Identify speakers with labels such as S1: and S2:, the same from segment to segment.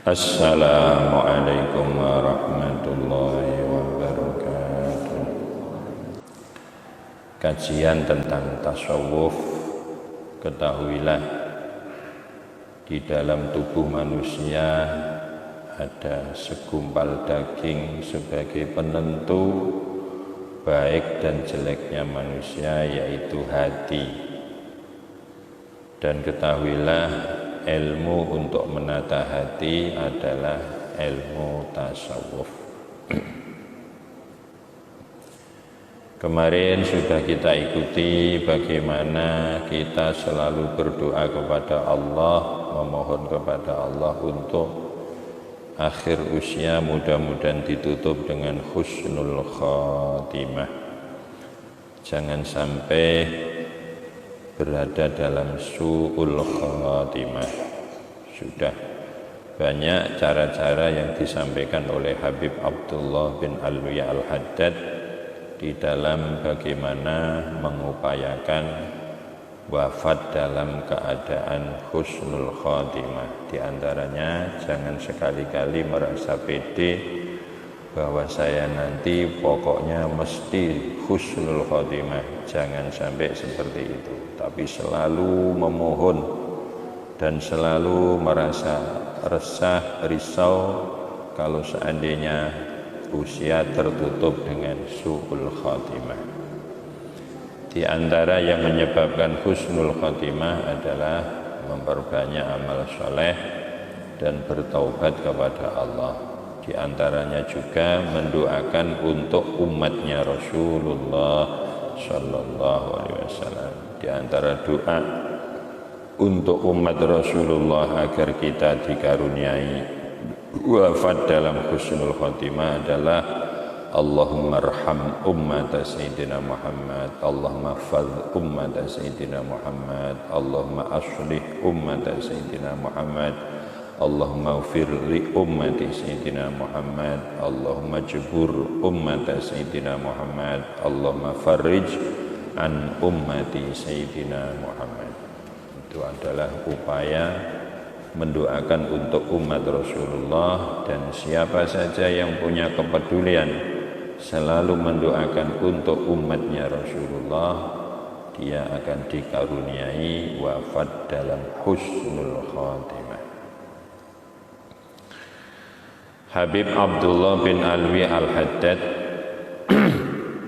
S1: Assalamualaikum warahmatullahi wabarakatuh. Kajian tentang tasawuf. Ketahuilah, di dalam tubuh manusia ada segumpal daging sebagai penentu baik dan jeleknya manusia, yaitu hati. Dan ketahuilah, ilmu untuk menata hati adalah ilmu tasawuf. Kemarin sudah kita ikuti bagaimana kita selalu berdoa kepada Allah, memohon kepada Allah untuk akhir usia mudah-mudahan ditutup dengan husnul khatimah. Jangan sampai berada dalam su'ul khatimah. Sudah banyak cara-cara yang disampaikan oleh Habib Abdullah bin Alwi Al-Haddad di dalam bagaimana mengupayakan wafat dalam keadaan husnul khatimah. Di antaranya, jangan sekali-kali merasa pede bahwa saya nanti pokoknya mesti husnul khatimah. Jangan sampai seperti itu, tapi selalu memohon dan selalu merasa resah, risau kalau seandainya usia tertutup dengan su'ul khatimah. Di antara yang menyebabkan husnul khatimah adalah memperbanyak amal soleh dan bertaubat kepada Allah. Di antaranya juga mendoakan untuk umatnya Rasulullah Sallallahu Alaihi Wasallam. Di antara doa untuk umat Rasulullah agar kita dikaruniai wafat dalam husnul khatimah adalah Allahumma arham ummat Sayyidina Muhammad, Allahumma fadh ummat Sayyidina Muhammad, Allahumma aslih ummat Sayyidina Muhammad, Allahumma ufir li ummati Sayyidina Muhammad, Allahumma jebur ummata Sayyidina Muhammad, Allahumma farrij an ummati Sayyidina Muhammad. Itu adalah upaya mendoakan untuk umat Rasulullah, dan siapa saja yang punya kepedulian selalu mendoakan untuk umatnya Rasulullah, dia akan dikaruniai wafat dalam husnul khatimah. Habib Abdullah bin Alwi Al-Haddad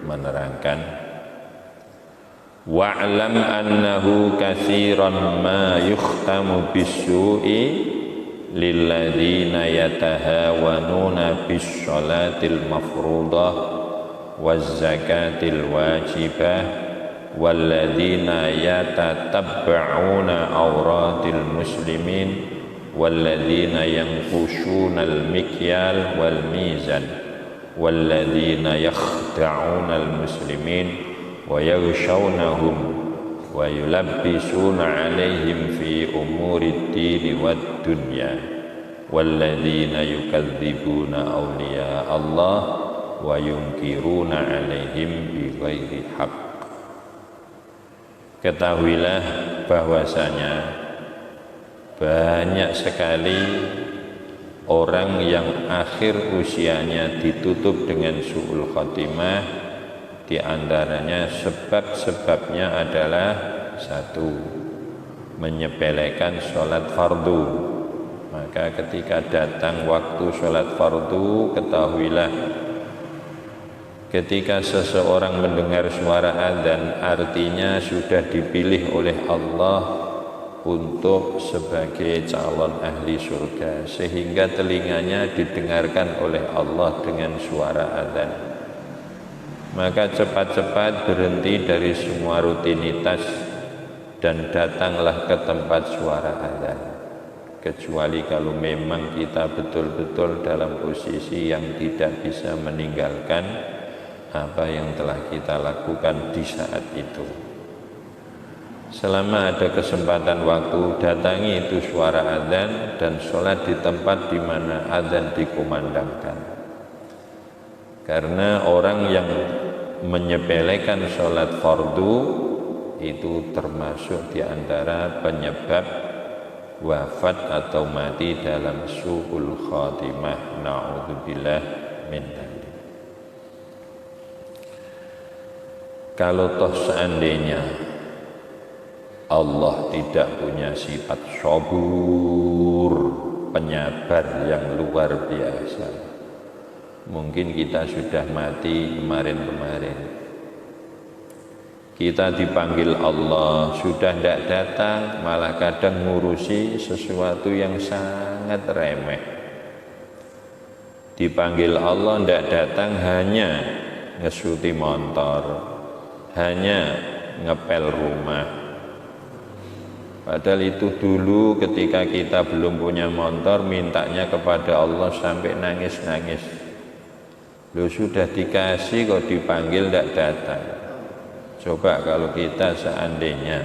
S1: menerangkan, wa'lam annahu katsiran ma yukhtamu bis-su'i lilladhina yatahawanuna bis-shalatil mafruḍah waz-zakatil wajibah walladhina yatatabba'una awratil muslimin walladzina yanqushuna al-mikyal wal mizan walladzina yakhda'una al-muslimin wa yaghshawnahum wa yulabbisuna 'alaihim fi umuri ad-din wad-dunya walladzina yukadzibuna awliya Allah wa yunkiruna 'alaihim bighairi haqq. Ketahuilah bahwasanya banyak sekali orang yang akhir usianya ditutup dengan su'ul khatimah. Di antaranya sebab-sebabnya adalah satu, menyepelekan sholat fardu. Maka ketika datang waktu sholat fardu, ketahuilah ketika seseorang mendengar suara adzan, artinya sudah dipilih oleh Allah untuk sebagai calon ahli surga, sehingga telinganya didengarkan oleh Allah dengan suara adzan. Maka cepat-cepat berhenti dari semua rutinitas dan datanglah ke tempat suara adzan, kecuali kalau memang kita betul-betul dalam posisi yang tidak bisa meninggalkan apa yang telah kita lakukan di saat itu. Selama ada kesempatan waktu, datangi itu suara adzan dan sholat di tempat di mana adzan dikumandangkan. Karena orang yang menyepelekan sholat fardu itu termasuk di antara penyebab wafat atau mati dalam su'ul khatimah. Na'udzubillah min dzalik. Kalau toh seandainya Allah tidak punya sifat sabur, penyabar yang luar biasa, mungkin kita sudah mati kemarin-kemarin. Kita dipanggil Allah, sudah tidak datang, malah kadang ngurusi sesuatu yang sangat remeh. Dipanggil Allah tidak datang, hanya ngesuti motor, hanya ngepel rumah. Padahal itu dulu ketika kita belum punya motor, mintanya kepada Allah sampai nangis-nangis. Lu sudah dikasih kok dipanggil tidak datang. Coba kalau kita seandainya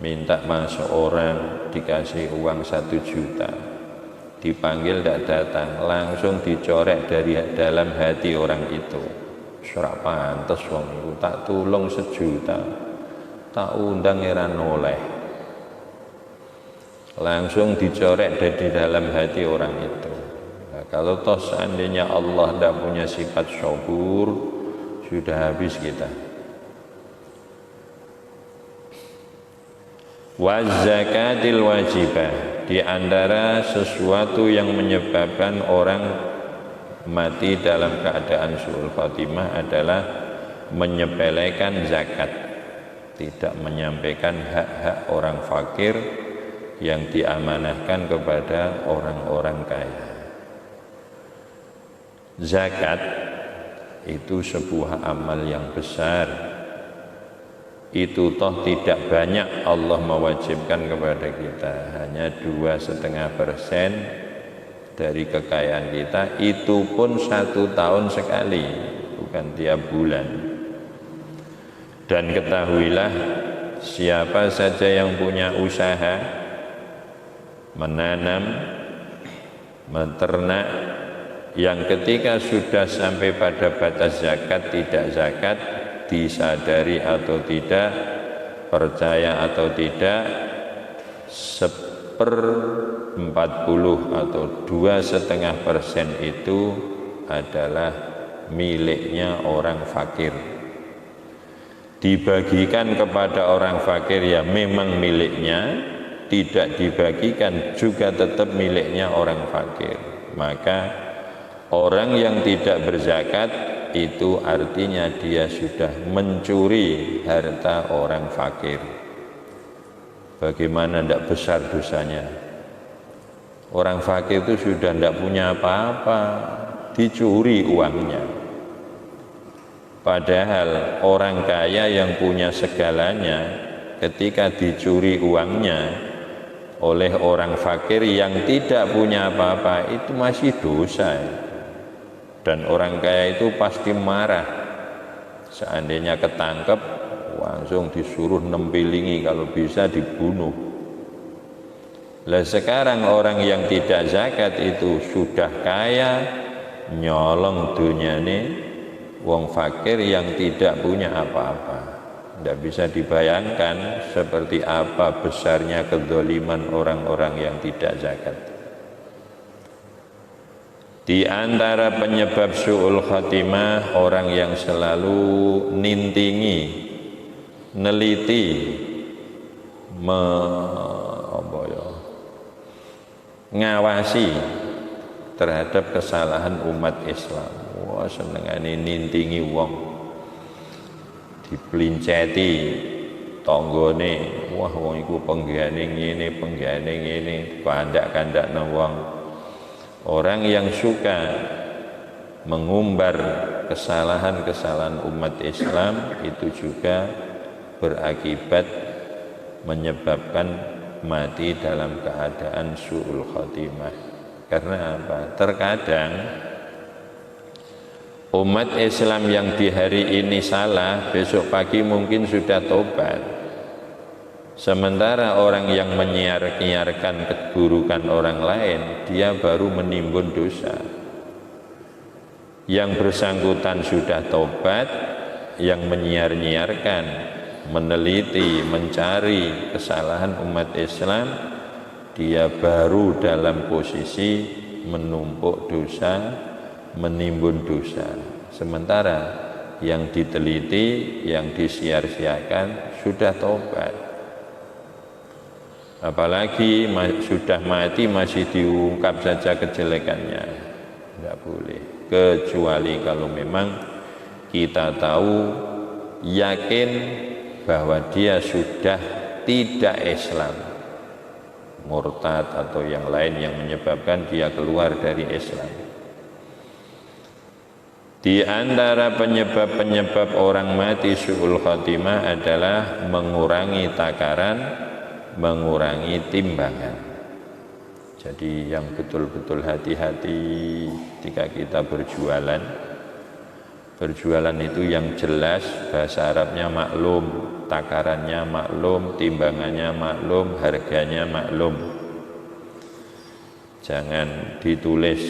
S1: minta masuk orang dikasih uang 1 juta, dipanggil tidak datang, langsung dicorek dari dalam hati orang itu. Serak pantes wong iku tak tulung 1 juta, tak undang era noleh. Langsung dicorek dari dalam hati orang itu. Nah, kalau toh seandainya Allah tidak punya sifat sabur, sudah habis kita. Wa zakatil wajibah, di antara sesuatu yang menyebabkan orang mati dalam keadaan su'ul khatimah adalah menyepelekan zakat, tidak menyampaikan hak-hak orang fakir yang diamanahkan kepada orang-orang kaya. Zakat itu sebuah amal yang besar. Itu toh tidak banyak Allah mewajibkan kepada kita, hanya 2,5% dari kekayaan kita, itu pun 1 tahun sekali, bukan tiap bulan. Dan ketahuilah, siapa saja yang punya usaha menanam, menternak, yang ketika sudah sampai pada batas zakat tidak zakat, disadari atau tidak, percaya atau tidak, 1/40 atau 2,5% itu adalah miliknya orang fakir. Dibagikan kepada orang fakir ya memang miliknya, tidak dibagikan juga tetap miliknya orang fakir. Maka orang yang tidak berzakat itu artinya dia sudah mencuri harta orang fakir. Bagaimana tidak besar dosanya? Orang fakir itu sudah tidak punya apa-apa, dicuri uangnya. Padahal orang kaya yang punya segalanya, ketika dicuri uangnya oleh orang fakir yang tidak punya apa-apa, itu masih dosa. Dan orang kaya itu pasti marah. Seandainya ketangkep, langsung disuruh nempilingi, kalau bisa dibunuh. Lah sekarang orang yang tidak zakat itu sudah kaya, nyolong dunyane wong fakir yang tidak punya apa-apa. Tidak bisa dibayangkan seperti apa besarnya kedzaliman orang-orang yang tidak zakat. Di antara penyebab su'ul khatimah, orang yang selalu nintingi, neliti, ngawasi terhadap kesalahan umat Islam. Wah, senengane nintingi wong, diplinceti tanggane, wah wong iku penggane ngene, penggane ngene, kandak-kandakna wong. Orang yang suka mengumbar kesalahan-kesalahan umat Islam itu juga berakibat menyebabkan mati dalam keadaan su'ul khatimah. Karena apa? Terkadang umat Islam yang di hari ini salah, besok pagi mungkin sudah tobat. Sementara orang yang menyiarkan keburukan orang lain, dia baru menimbun dosa. Yang bersangkutan sudah tobat, yang menyiarkan, meneliti, mencari kesalahan umat Islam, dia baru dalam posisi menumpuk dosa, menimbun dosa. Sementara yang diteliti, yang disia-siakan sudah taubat. Apalagi sudah mati masih diungkap saja kejelekannya, tidak boleh. Kecuali kalau memang kita tahu, yakin bahwa dia sudah tidak Islam, murtad atau yang lain yang menyebabkan dia keluar dari Islam. Di antara penyebab-penyebab orang mati su'ul khotimah adalah mengurangi takaran, mengurangi timbangan. Jadi yang betul-betul hati-hati ketika kita berjualan. Berjualan itu yang jelas, bahasa Arabnya maklum, takarannya maklum, timbangannya maklum, harganya maklum. Jangan ditulis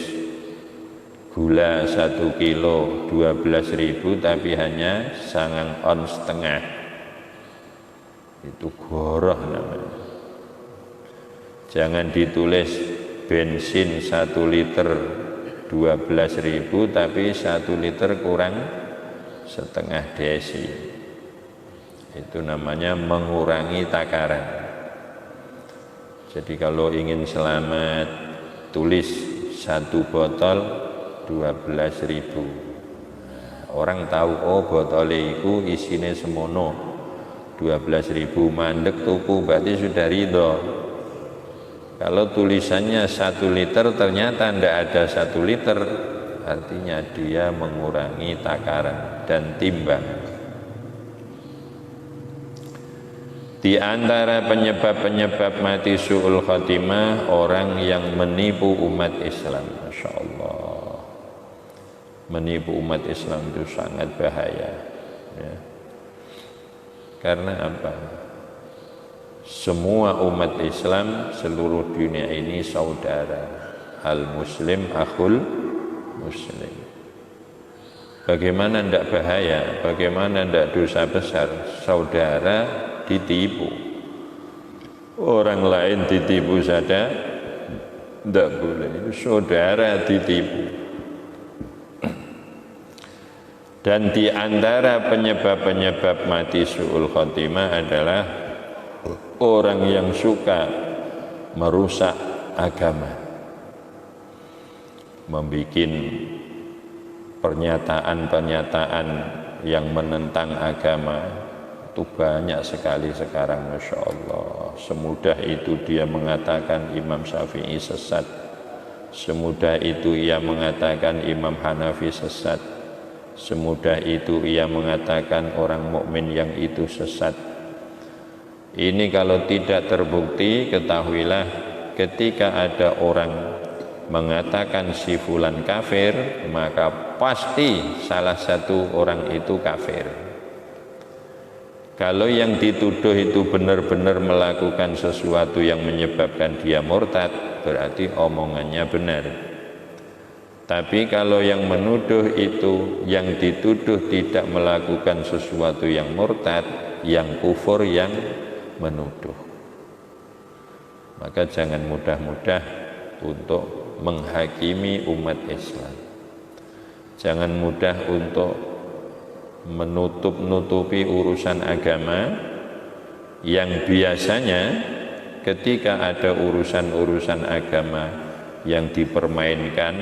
S1: gula 1 kilo 12.000 tapi hanya sangang on setengah, itu goroh namanya. Jangan ditulis bensin 1 liter 12.000 tapi 1 liter kurang setengah desi, itu namanya mengurangi takaran. Jadi kalau ingin selamat, tulis 1 botol 12.000. Orang tahu, oh botolnya itu isinya semono 12.000, mandek tuku, berarti sudah ridho. Kalau tulisannya 1 liter ternyata tidak ada 1 liter, artinya dia mengurangi takaran dan timbang. Di antara penyebab-penyebab mati su'ul khotimah, orang yang menipu umat Islam. Masya Allah, menipu umat Islam itu sangat bahaya, ya. Karena apa? Semua umat Islam seluruh dunia ini saudara. Al-Muslim akhul Muslim. Bagaimana tidak bahaya? Bagaimana tidak dosa besar? Saudara ditipu, orang lain ditipu saja tidak boleh. Itu saudara ditipu. Dan di antara penyebab-penyebab mati su'ul khotimah adalah orang yang suka merusak agama, membuat pernyataan-pernyataan yang menentang agama. Itu banyak sekali sekarang, Masya Allah. Semudah itu dia mengatakan Imam Syafi'i sesat, semudah itu ia mengatakan Imam Hanafi sesat, semudah itu ia mengatakan orang mukmin yang itu sesat. Ini kalau tidak terbukti, ketahuilah ketika ada orang mengatakan si fulan kafir, maka pasti salah satu orang itu kafir. Kalau yang dituduh itu benar-benar melakukan sesuatu yang menyebabkan dia murtad, berarti omongannya benar. Tapi kalau yang menuduh itu, yang dituduh tidak melakukan sesuatu yang murtad, yang kufur, yang menuduh, maka jangan mudah-mudah untuk menghakimi umat Islam. Jangan mudah untuk menutup-nutupi urusan agama yang biasanya ketika ada urusan-urusan agama yang dipermainkan,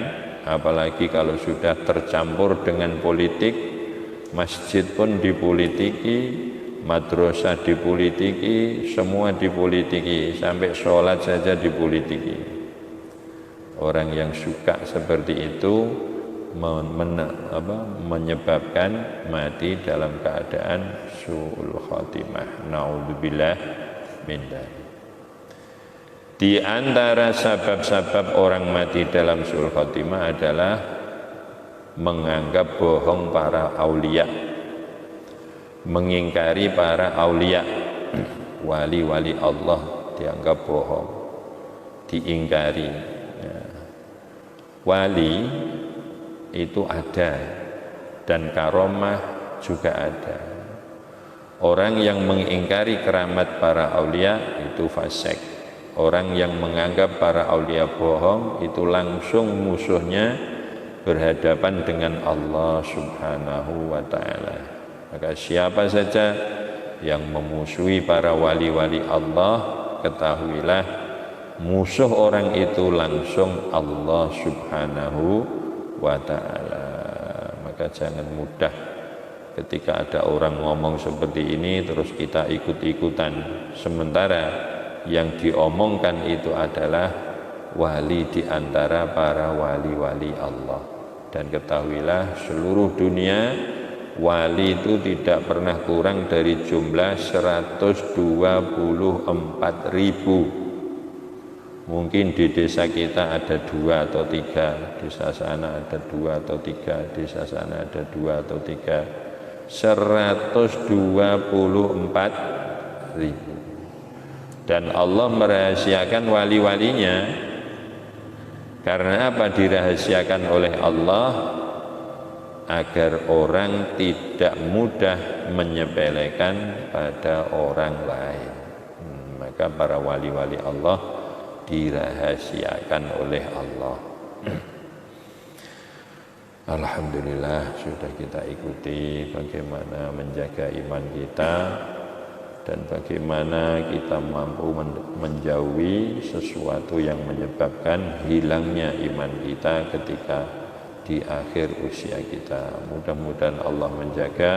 S1: apalagi kalau sudah tercampur dengan politik, masjid pun dipolitiki, madrasah dipolitiki, semua dipolitiki, sampai sholat saja dipolitiki. Orang yang suka seperti itu menyebabkan mati dalam keadaan su'ul khotimah. Naudzubillah min dzalik. Di antara sebab-sebab orang mati dalam su'ul khotimah adalah menganggap bohong para aulia, mengingkari para aulia. Wali-wali Allah dianggap bohong, diingkari. Ya. Wali itu ada dan karomah juga ada. Orang yang mengingkari keramat para aulia itu fasik, Orang yang menganggap para aulia bohong itu langsung musuhnya berhadapan dengan Allah Subhanahu wa ta'ala. Maka siapa saja yang memusuhi para wali-wali Allah, ketahuilah musuh orang itu langsung Allah Subhanahu wa ta'ala. Maka jangan mudah ketika ada orang ngomong seperti ini terus kita ikut-ikutan, sementara yang diomongkan itu adalah wali di antara para wali-wali Allah. Dan ketahuilah seluruh dunia wali itu tidak pernah kurang dari jumlah 124.000. Mungkin di desa kita ada 2 atau 3, desa sana ada 2 atau 3, desa sana ada 2 atau 3, 124.000. Dan Allah merahasiakan wali-walinya. Karena apa dirahasiakan oleh Allah? Agar orang tidak mudah menyepelekan pada orang lain. Maka para wali-wali Allah dirahasiakan oleh Allah. Alhamdulillah sudah kita ikuti bagaimana menjaga iman kita dan bagaimana kita mampu menjauhi sesuatu yang menyebabkan hilangnya iman kita ketika di akhir usia kita. Mudah-mudahan Allah menjaga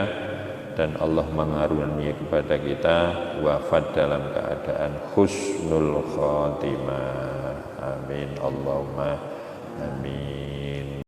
S1: dan Allah mengaruniai kepada kita wafat dalam keadaan husnul khotimah. Amin Allahumma amin.